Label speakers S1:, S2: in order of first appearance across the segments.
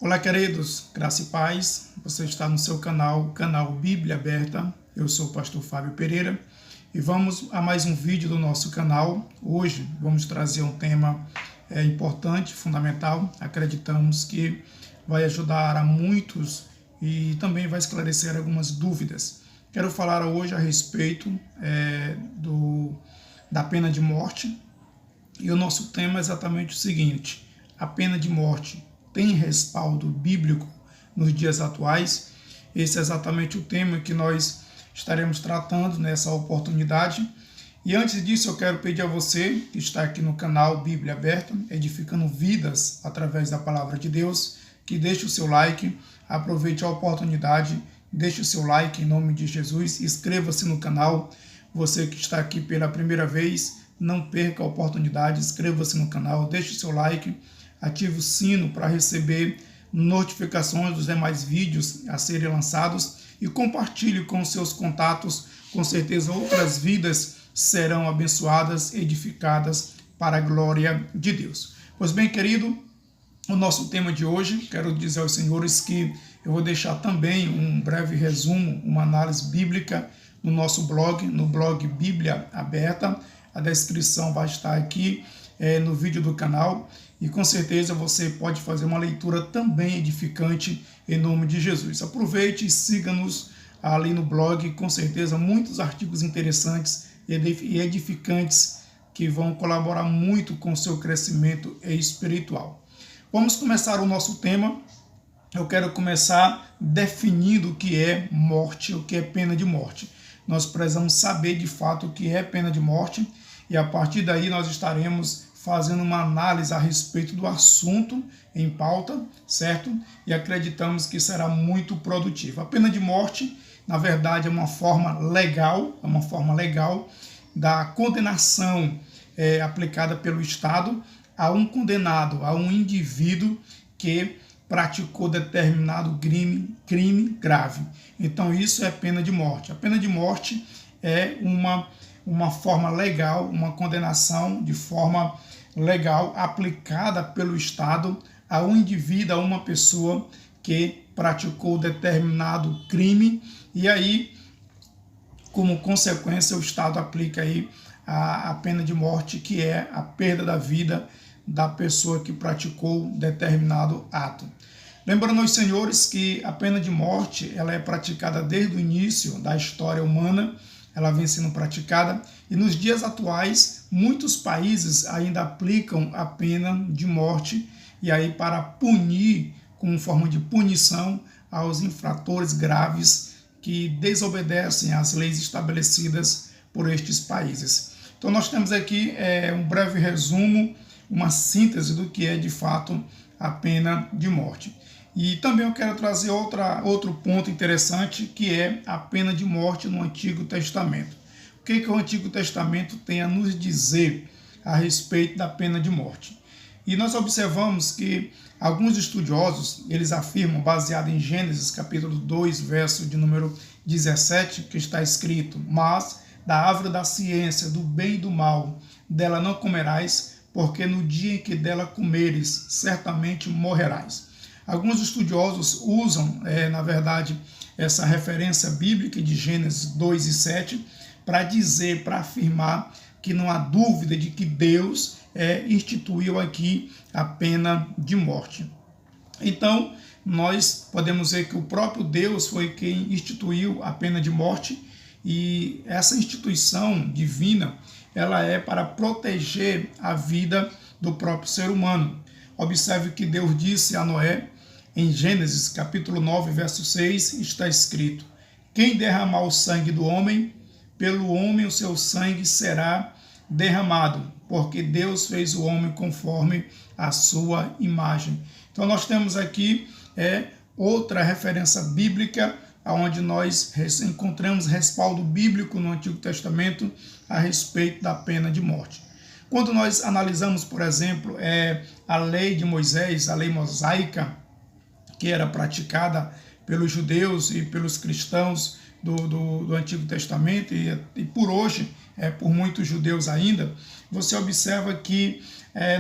S1: Olá, queridos, graça e paz. Você está no seu canal Bíblia Aberta. Eu sou o pastor Fábio Pereira e vamos a mais um vídeo do nosso canal. Hoje vamos trazer um tema importante, fundamental. Acreditamos que vai ajudar a muitos e também vai esclarecer algumas dúvidas. Quero falar hoje a respeito da pena de morte. E o nosso tema é exatamente o seguinte: a pena de morte tem respaldo bíblico nos dias atuais? Esse é exatamente o tema que nós estaremos tratando nessa oportunidade. E antes disso, eu quero pedir a você que está aqui no canal Bíblia Aberta, edificando vidas através da palavra de Deus, que deixe o seu like, aproveite a oportunidade, deixe o seu like em nome de Jesus, inscreva-se no canal. Você que está aqui pela primeira vez, não perca a oportunidade, inscreva-se no canal, deixe o seu like, ative o sino para receber notificações dos demais vídeos a serem lançados e compartilhe com seus contatos. Com certeza outras vidas serão abençoadas, edificadas para a glória de Deus. Pois bem, querido, o nosso tema de hoje, quero dizer aos senhores que eu vou deixar também um breve resumo, uma análise bíblica no nosso blog, no blog Bíblia Aberta. A descrição vai estar aqui no vídeo do canal e com certeza você pode fazer uma leitura também edificante em nome de Jesus. Aproveite e siga-nos ali no blog, com certeza muitos artigos interessantes e edificantes que vão colaborar muito com o seu crescimento espiritual. Vamos começar o nosso tema. Eu quero começar definindo o que é morte, o que é pena de morte. Nós precisamos saber de fato o que é pena de morte e a partir daí nós estaremos fazendo uma análise a respeito do assunto em pauta, certo? E acreditamos que será muito produtivo. A pena de morte, na verdade, é uma forma legal da condenação aplicada pelo Estado a um condenado, a um indivíduo que praticou determinado crime grave. Então isso é pena de morte. A pena de morte é uma forma legal, uma condenação de forma legal aplicada pelo Estado a um indivíduo, a uma pessoa que praticou determinado crime e aí, como consequência, o Estado aplica aí a pena de morte, que é a perda da vida da pessoa que praticou determinado ato. Lembrando aos senhores que a pena de morte ela é praticada desde o início da história humana, ela vem sendo praticada e nos dias atuais muitos países ainda aplicam a pena de morte e aí para punir, como forma de punição aos infratores graves que desobedecem às leis estabelecidas por estes países. Então nós temos aqui um breve resumo, uma síntese do que é de fato a pena de morte. E também eu quero trazer outro ponto interessante, que é a pena de morte no Antigo Testamento. O que o Antigo Testamento tem a nos dizer a respeito da pena de morte? E nós observamos que alguns estudiosos, eles afirmam, baseado em Gênesis capítulo 2, verso de número 17, que está escrito: mas da árvore da ciência, do bem e do mal, dela não comerás, porque no dia em que dela comeres, certamente morrerás. Alguns estudiosos usam, na verdade, essa referência bíblica de Gênesis 2 e 7 para dizer, para afirmar que não há dúvida de que Deus instituiu aqui a pena de morte. Então, nós podemos ver que o próprio Deus foi quem instituiu a pena de morte e essa instituição divina, ela é para proteger a vida do próprio ser humano. Observe que Deus disse a Noé, em Gênesis capítulo 9, verso 6, está escrito: quem derramar o sangue do homem, pelo homem o seu sangue será derramado, porque Deus fez o homem conforme a sua imagem. Então nós temos aqui outra referência bíblica, onde nós encontramos respaldo bíblico no Antigo Testamento a respeito da pena de morte. Quando nós analisamos, por exemplo, a lei de Moisés, a lei mosaica, que era praticada pelos judeus e pelos cristãos do Antigo Testamento e por hoje por muitos judeus ainda, você observa que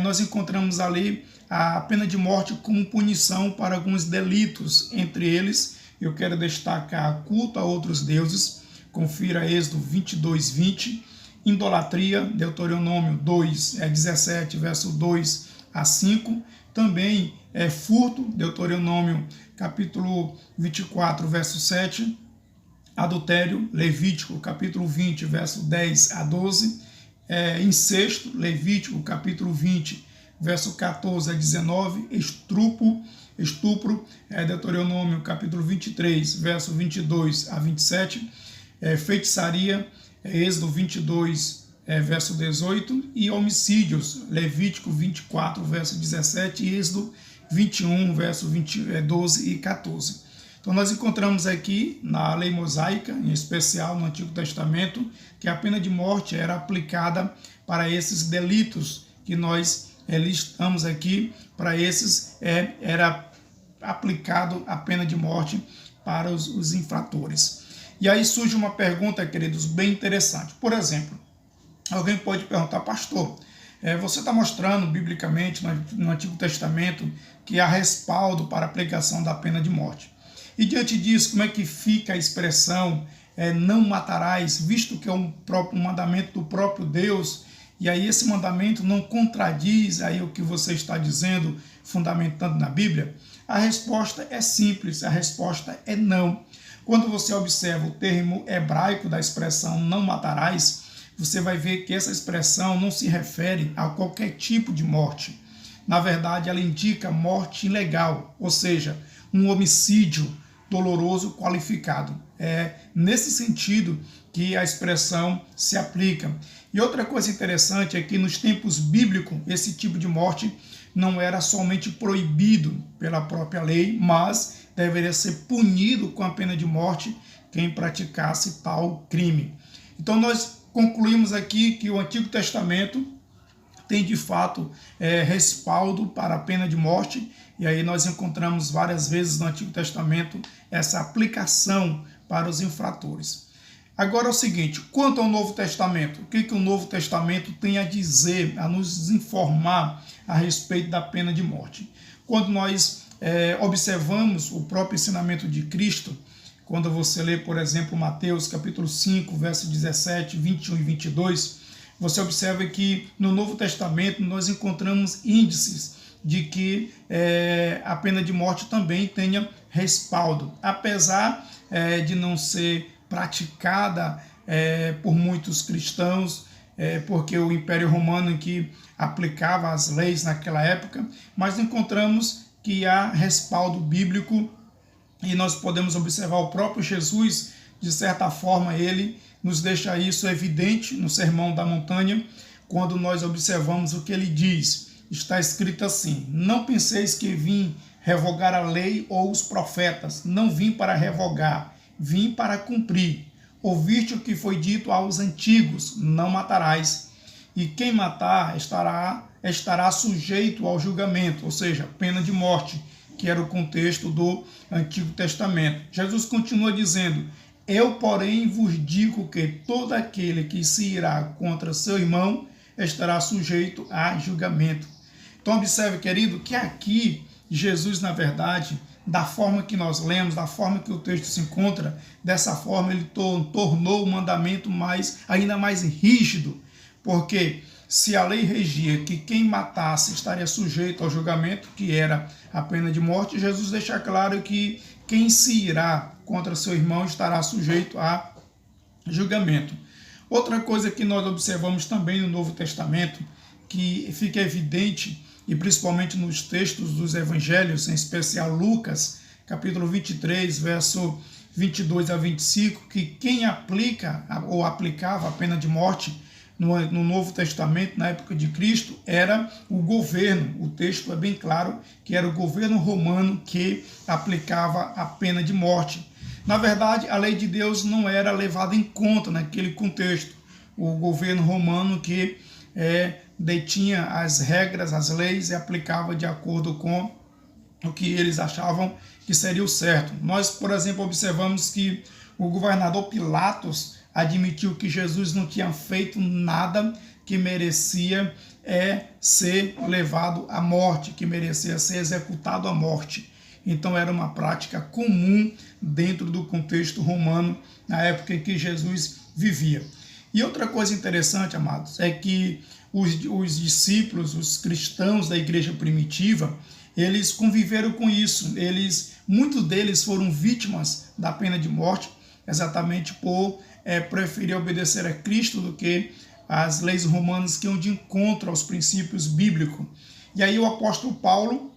S1: nós encontramos ali a pena de morte como punição para alguns delitos. Entre eles, eu quero destacar culto a outros deuses, confira Êxodo 22, 20, idolatria, Deuteronômio 17, verso 2 a 5, também furto, Deuteronômio capítulo 24, verso 7, adultério, Levítico capítulo 20, verso 10 a 12, incesto, Levítico capítulo 20, verso 14 a 19, estupro, Deuteronômio capítulo 23, verso 22 a 27, feitiçaria, Êxodo 22, verso 18, e homicídios, Levítico 24, verso 17, e Êxodo 21, verso 12 e 14. Então nós encontramos aqui na lei mosaica, em especial no Antigo Testamento, que a pena de morte era aplicada para esses delitos que nós listamos aqui. Para esses era aplicado a pena de morte para os infratores. E aí surge uma pergunta, queridos, bem interessante. Por exemplo, alguém pode perguntar: pastor, você está mostrando biblicamente no Antigo Testamento que há respaldo para a aplicação da pena de morte. E diante disso, como é que fica a expressão não matarás, visto que é um mandamento do próprio Deus, e aí esse mandamento não contradiz aí o que você está dizendo, fundamentando na Bíblia? A resposta é simples, a resposta é não. Quando você observa o termo hebraico da expressão não matarás, você vai ver que essa expressão não se refere a qualquer tipo de morte. Na verdade, ela indica morte ilegal, ou seja, um homicídio doloroso qualificado. É nesse sentido que a expressão se aplica. E outra coisa interessante é que nos tempos bíblicos, esse tipo de morte não era somente proibido pela própria lei, mas deveria ser punido com a pena de morte quem praticasse tal crime. Então nós concluímos aqui que o Antigo Testamento tem de fato respaldo para a pena de morte, e aí nós encontramos várias vezes no Antigo Testamento essa aplicação para os infratores. Agora é o seguinte, quanto ao Novo Testamento, o que o Novo Testamento tem a dizer, a nos informar a respeito da pena de morte? Quando nós observamos o próprio ensinamento de Cristo, quando você lê, por exemplo, Mateus capítulo 5, verso 17, 21 e 22, você observa que no Novo Testamento nós encontramos índices de que a pena de morte também tenha respaldo, apesar de não ser praticada por muitos cristãos, porque o Império Romano que aplicava as leis naquela época, mas encontramos que há respaldo bíblico e nós podemos observar o próprio Jesus, de certa forma, ele nos deixa isso evidente no Sermão da Montanha, quando nós observamos o que ele diz. Está escrito assim: não penseis que vim revogar a lei ou os profetas, não vim para revogar, vim para cumprir. Ouviste o que foi dito aos antigos: não matarás, e quem matar estará sujeito ao julgamento, ou seja, pena de morte, que era o contexto do Antigo Testamento. Jesus continua dizendo: eu, porém, vos digo que todo aquele que se irá contra seu irmão estará sujeito a julgamento. Então, observe, querido, que aqui Jesus, na verdade, da forma que nós lemos, da forma que o texto se encontra, dessa forma ele tornou o mandamento ainda mais rígido, porque se a lei regia que quem matasse estaria sujeito ao julgamento, que era a pena de morte, Jesus deixa claro que quem se irá contra seu irmão estará sujeito a julgamento. Outra coisa que nós observamos também no Novo Testamento, que fica evidente, e principalmente nos textos dos evangelhos, em especial Lucas, capítulo 23, verso 22 a 25, que quem aplica ou aplicava a pena de morte no Novo Testamento, na época de Cristo, era o governo. O texto é bem claro que era o governo romano que aplicava a pena de morte. Na verdade, a lei de Deus não era levada em conta naquele contexto. O governo romano que detinha as regras, as leis e aplicava de acordo com o que eles achavam que seria o certo. Nós, por exemplo, observamos que o governador Pilatos, admitiu que Jesus não tinha feito nada que merecia ser levado à morte, que merecia ser executado à morte. Então era uma prática comum dentro do contexto romano, na época em que Jesus vivia. E outra coisa interessante, amados, é que os discípulos, os cristãos da igreja primitiva, eles conviveram com isso. Muitos deles foram vítimas da pena de morte, exatamente por preferir obedecer a Cristo do que as leis romanas que iam de encontro aos princípios bíblicos. E aí o apóstolo Paulo,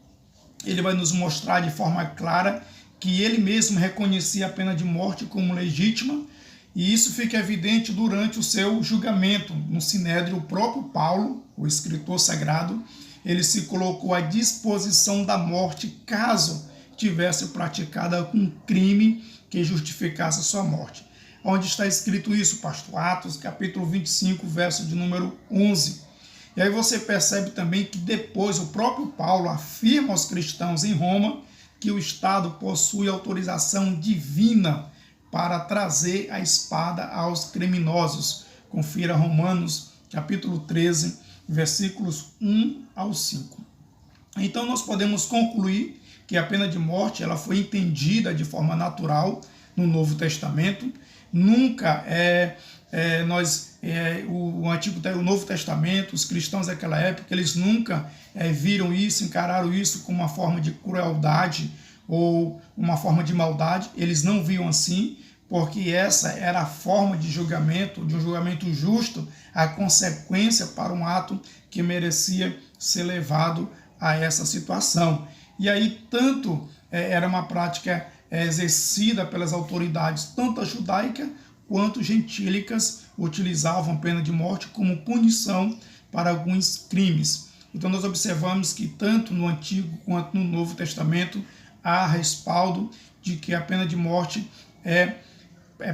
S1: ele vai nos mostrar de forma clara que ele mesmo reconhecia a pena de morte como legítima, e isso fica evidente durante o seu julgamento. No Sinédrio, o próprio Paulo, o escritor sagrado, ele se colocou à disposição da morte caso tivesse praticado algum crime que justificasse a sua morte. Onde está escrito isso, pastor? Atos, capítulo 25, verso de número 11. E aí você percebe também que depois o próprio Paulo afirma aos cristãos em Roma que o Estado possui autorização divina para trazer a espada aos criminosos. Confira Romanos, capítulo 13, versículos 1 ao 5. Então nós podemos concluir que a pena de morte ela foi entendida de forma natural no Novo Testamento. Nunca o Novo Testamento, os cristãos daquela época, eles nunca viram isso, encararam isso como uma forma de crueldade ou uma forma de maldade. Eles não viam assim, porque essa era a forma de julgamento justo, a consequência para um ato que merecia ser levado a essa situação. E aí tanto era uma prática exercida pelas autoridades, tanto a judaica quanto gentílicas, utilizavam a pena de morte como punição para alguns crimes. Então nós observamos que tanto no Antigo quanto no Novo Testamento há respaldo de que a pena de morte é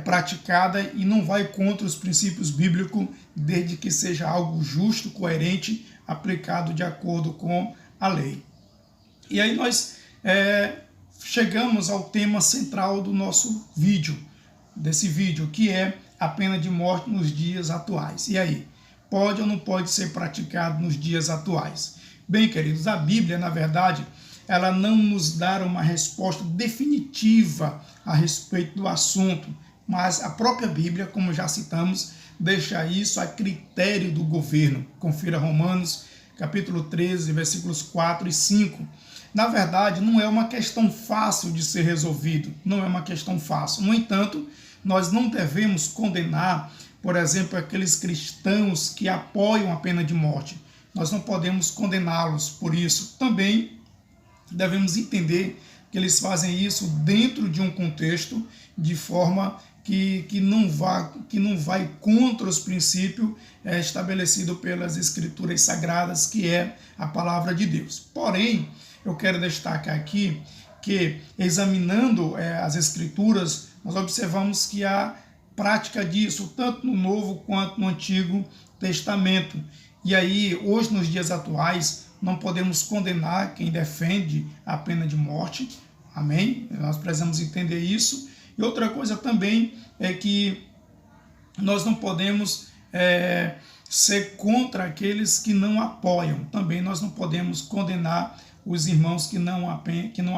S1: praticada e não vai contra os princípios bíblicos, desde que seja algo justo, coerente, aplicado de acordo com a lei. E aí nós chegamos ao tema central do nosso desse vídeo, que é a pena de morte nos dias atuais. E aí, pode ou não pode ser praticado nos dias atuais? Bem, queridos, a Bíblia, na verdade, ela não nos dá uma resposta definitiva a respeito do assunto, mas a própria Bíblia, como já citamos, deixa isso a critério do governo. Confira Romanos, capítulo 13, versículos 4 e 5. Na verdade, não é uma questão fácil de ser resolvido, não é uma questão fácil. No entanto, nós não devemos condenar, por exemplo, aqueles cristãos que apoiam a pena de morte. Nós não podemos condená-los por isso. Também devemos entender que eles fazem isso dentro de um contexto de forma que não vai contra os princípios estabelecidos pelas Escrituras Sagradas, que é a palavra de Deus. Porém, eu quero destacar aqui que, examinando as Escrituras, nós observamos que há prática disso, tanto no Novo quanto no Antigo Testamento. E aí, hoje, nos dias atuais, não podemos condenar quem defende a pena de morte. Amém? Nós precisamos entender isso. E outra coisa também é que nós não podemos ser contra aqueles que não apoiam. Também nós não podemos condenar os irmãos que não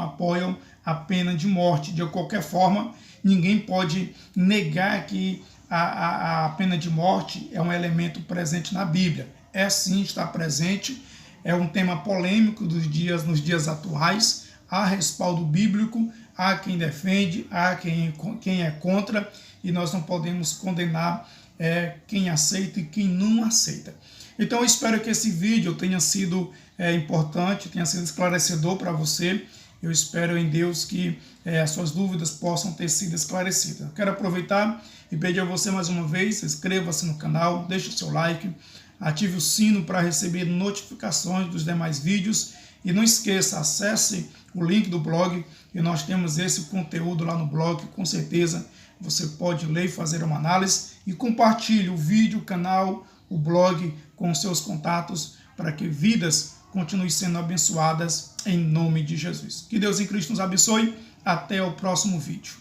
S1: apoiam a pena de morte. De qualquer forma, ninguém pode negar que a pena de morte é um elemento presente na Bíblia. Sim, está presente, é um tema polêmico nos dias atuais, há respaldo bíblico, há quem defende, há quem é contra, e nós não podemos condenar quem aceita e quem não aceita. Então eu espero que esse vídeo tenha sido importante, tenha sido esclarecedor para você. Eu espero em Deus que as suas dúvidas possam ter sido esclarecidas. Eu quero aproveitar e pedir a você mais uma vez, inscreva-se no canal, deixe o seu like, ative o sino para receber notificações dos demais vídeos e não esqueça, acesse o link do blog e nós temos esse conteúdo lá no blog, com certeza você pode ler e fazer uma análise e compartilhe o vídeo, o canal, o blog com seus contatos para que vidas continuem sendo abençoadas em nome de Jesus. Que Deus em Cristo nos abençoe. Até o próximo vídeo.